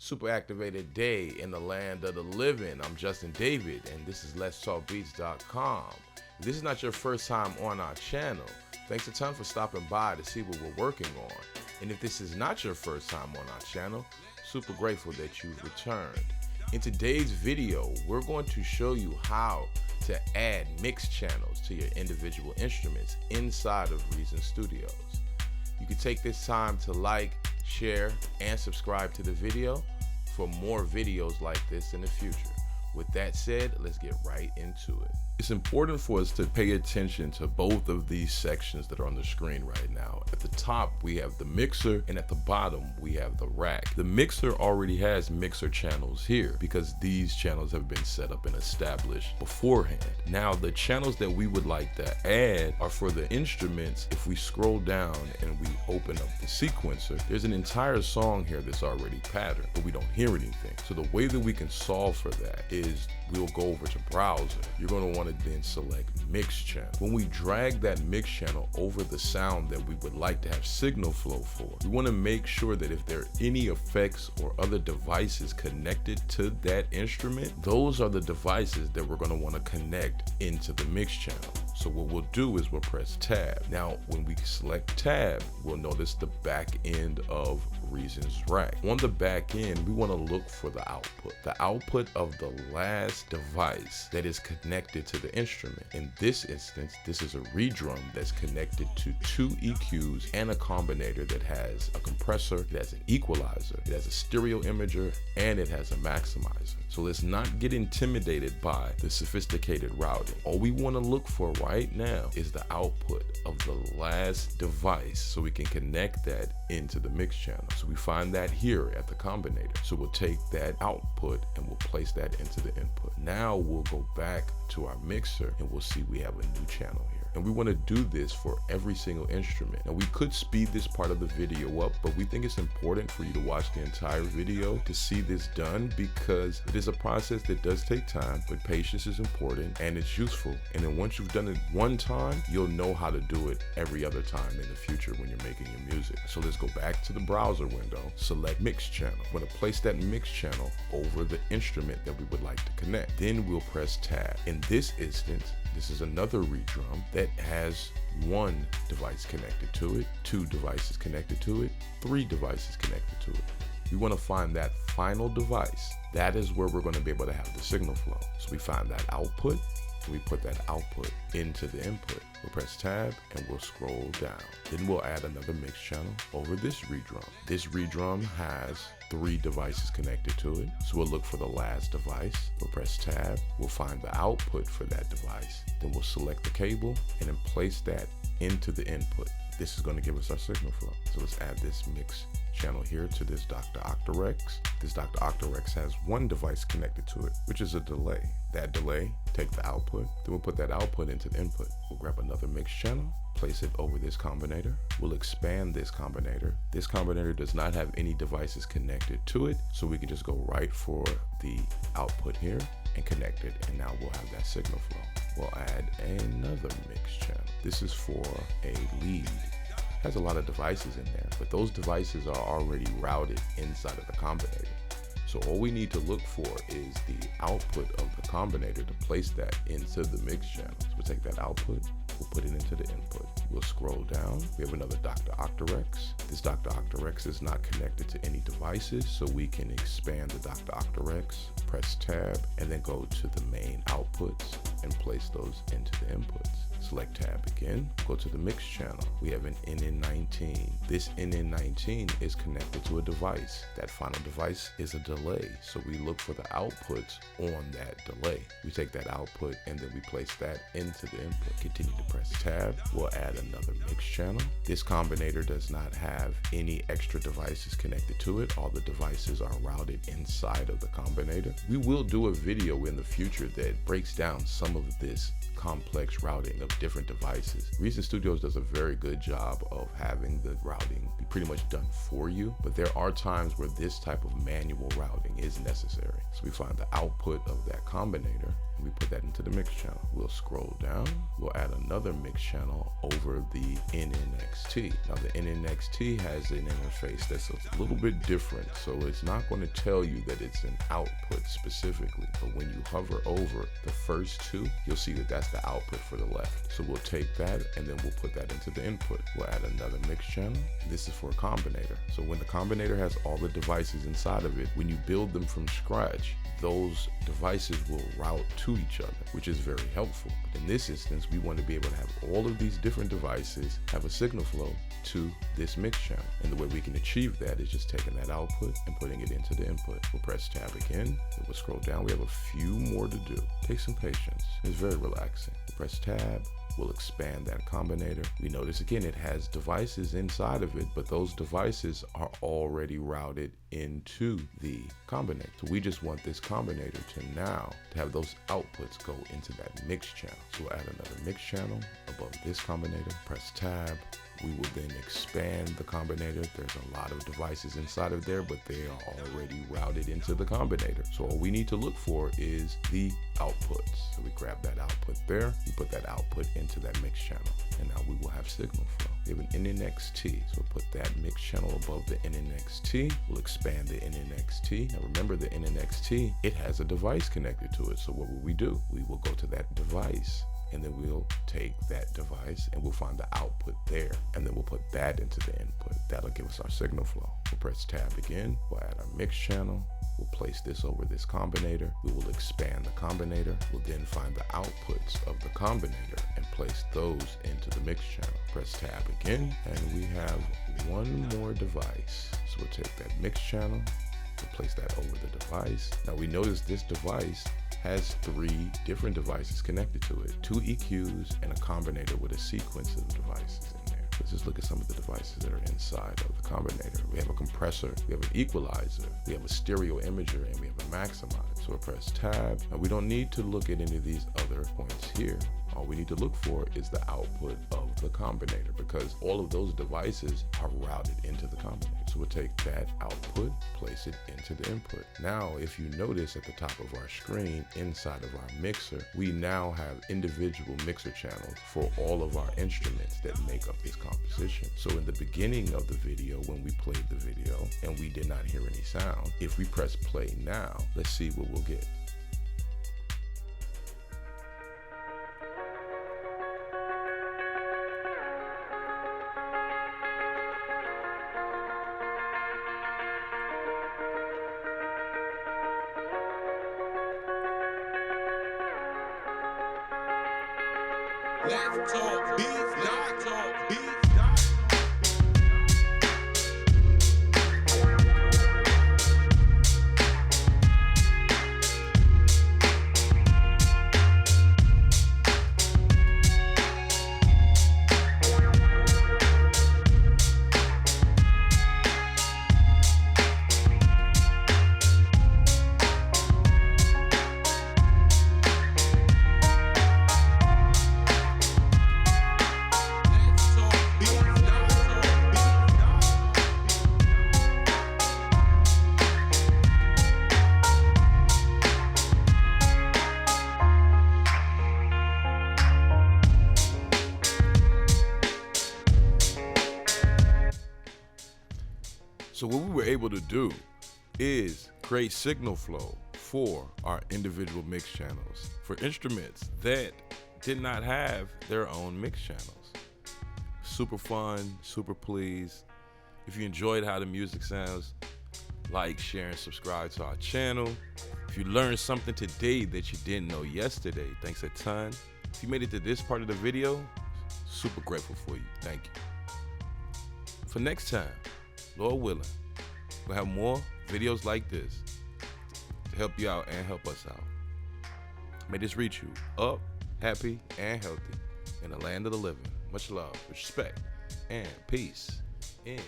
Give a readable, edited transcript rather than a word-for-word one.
Super activated day in the land of the living. I'm Justin David, and this is Letstalkbeats.com. If this is not your first time on our channel, thanks a ton for stopping by to see what we're working on. And if this is not your first time on our channel, super grateful that you've returned. In today's video, we're going to show you how to add mix channels to your individual instruments inside of Reason Studios. You can take this time to like, share, and subscribe to the video for more videos like this in the future. With that said, let's get right into it. It's important for us to pay attention to both of these sections that are on the screen right now. At the top, we have the mixer, and at the bottom, we have the rack. The mixer already has mixer channels here because these channels have been set up and established beforehand. Now, the channels that we would like to add are for the instruments. If we scroll down and we open up the sequencer, there's an entire song here that's already patterned, but we don't hear anything. So the way that we can solve for that is we'll go over to browser. You're going to want to then select mix channel. When we drag that mix channel over the sound that we would like to have signal flow for, we want to make sure that if there are any effects or other devices connected to that instrument, those are the devices that we're going to want to connect into the mix channel. So what we'll do is we'll press tab. Now, when we select tab, we'll notice the back end of Reason's rack. On the back end, we want to look for the output. The output of the last device that is connected to the instrument. In this instance, this is a redrum that's connected to two EQs and a combinator that has a compressor, it has an equalizer, it has a stereo imager, and it has a maximizer. So let's not get intimidated by the sophisticated routing. All we want to look for right now is the output of the last device so we can connect that into the mix channel. So we find that here at the combinator. So we'll take that output and we'll place that into the input. Now we'll go back to our mixer and we'll see we have a new channel here. And we want to do this for every single instrument. Now we could speed this part of the video up, but we think it's important for you to watch the entire video to see this done because it is a process that does take time, but patience is important and it's useful. And then once you've done it one time, you'll know how to do it every other time in the future when you're making your music. So let's go back to the browser window, select mix channel. We're going to place that mix channel over the instrument that we would like to connect. Then we'll press tab. In this instance, this is another redrum that has one device connected to it, two devices connected to it, three devices connected to it. We want to find that final device. That is where we're going to be able to have the signal flow. So we find that output, and we put that output into the input. We'll press tab and we'll scroll down. Then we'll add another mix channel over this redrum. This redrum has three devices connected to it. So we'll look for the last device. We'll press tab. We'll find the output for that device. Then we'll select the cable and then place that into the input. This is going to give us our signal flow. So let's add this mix channel here to this Dr. Octarex. This Dr. Octarex has one device connected to it, which is a delay. That delay, take the output, then we'll put that output into the input. We'll grab another mix channel, place it over this combinator. We'll expand this combinator. This combinator does not have any devices connected to it, so we can just go right for the output here and connect it, and now we'll have that signal flow. We'll add another mix channel. This is for a lead. It has a lot of devices in there, but those devices are already routed inside of the combinator. So all we need to look for is the output of the combinator to place that into the mix channel. So we'll take that output, we'll put it into the input. We'll scroll down. We have another Dr. Octarex. This Dr. Octarex is not connected to any devices, so we can expand the Dr. Octarex, press tab, and then go to the main outputs and place those into the inputs. Select tab again, go to the mix channel. We have an NN19. This NN19 is connected to a device. That final device is a delay, so we look for the outputs on that delay. We take that output and then we place that into the input. Continue to press tab. We'll add another mix channel. This combinator does not have any extra devices connected to it. All the devices are routed inside of the combinator. We will do a video in the future that breaks down some of this complex routing of different devices. Reason Studios does a very good job of having the routing be pretty much done for you, but there are times where this type of manual routing is necessary. So we find the output of that combinator and we put that into the mix channel. We'll scroll down, we'll add another mix channel over the NNXT. Now the NNXT has an interface that's a little bit different, so it's not going to tell you that it's an output specifically, but when you hover over the first two, you'll see that that's the output for the left. So we'll take that and then we'll put that into the input. We'll add another mix channel. This is for a combinator. So when the combinator has all the devices inside of it, when you build them from scratch, those devices will route to each other, which is very helpful. But in this instance, we want to be able to have all of these different devices have a signal flow to this mix channel. And the way we can achieve that is just taking that output and putting it into the input. We'll press tab again, then we'll scroll down. We have a few more to do. Take some patience. It's very relaxing. We'll press tab. We'll expand that combinator. We notice again, it has devices inside of it, but those devices are already routed into the combinator. So we just want this combinator to now to have those outputs go into that mix channel. So we'll add another mix channel above this combinator, press tab. We will then expand the combinator. There's a lot of devices inside of there, but they are already routed into the combinator. So all we need to look for is the outputs. So we grab that output there, we put that output into that mix channel, and now we will have signal flow. We have an NNXT, so we'll put that mix channel above the NNXT. We'll expand the NNXT. Now remember the NNXT, it has a device connected to it. So what will we do? We will go to that device, and then we'll take that device and we'll find the output there, and then we'll put that into the input. That'll give us our signal flow. We'll press tab again, we'll add our mix channel, we'll place this over this combinator, we will expand the combinator, we'll then find the outputs of the combinator and place those into the mix channel. Press tab again, and we have one more device. So we'll take that mix channel, we'll place that over the device. Now we notice this device has 3 different devices connected to it, 2 EQs and a combinator with a sequence of devices in there. Let's just look at some of the devices that are inside of the combinator. We have a compressor, we have an equalizer, we have a stereo imager, and we have a maximizer. So we'll press tab. Now we don't need to look at any of these other points here. All we need to look for is the output of the combinator, because all of those devices are routed into the combinator. So we'll take that output, place it into the input. Now, if you notice at the top of our screen, inside of our mixer, we now have individual mixer channels for all of our instruments that make up this composition. So in the beginning of the video, when we played the video and we did not hear any sound, if we press play now, let's see what we'll get. Let's talk beats, not talk beats. So what we were able to do is create signal flow for our individual mix channels for instruments that did not have their own mix channels. Super fun, super pleased. If you enjoyed how the music sounds, like, share, and subscribe to our channel. If you learned something today that you didn't know yesterday, thanks a ton. If you made it to this part of the video, super grateful for you. Thank you. For next time, Lord willing, we'll have more videos like this to help you out and help us out. May this reach you up, happy, and healthy in the land of the living. Much love, respect, and peace. And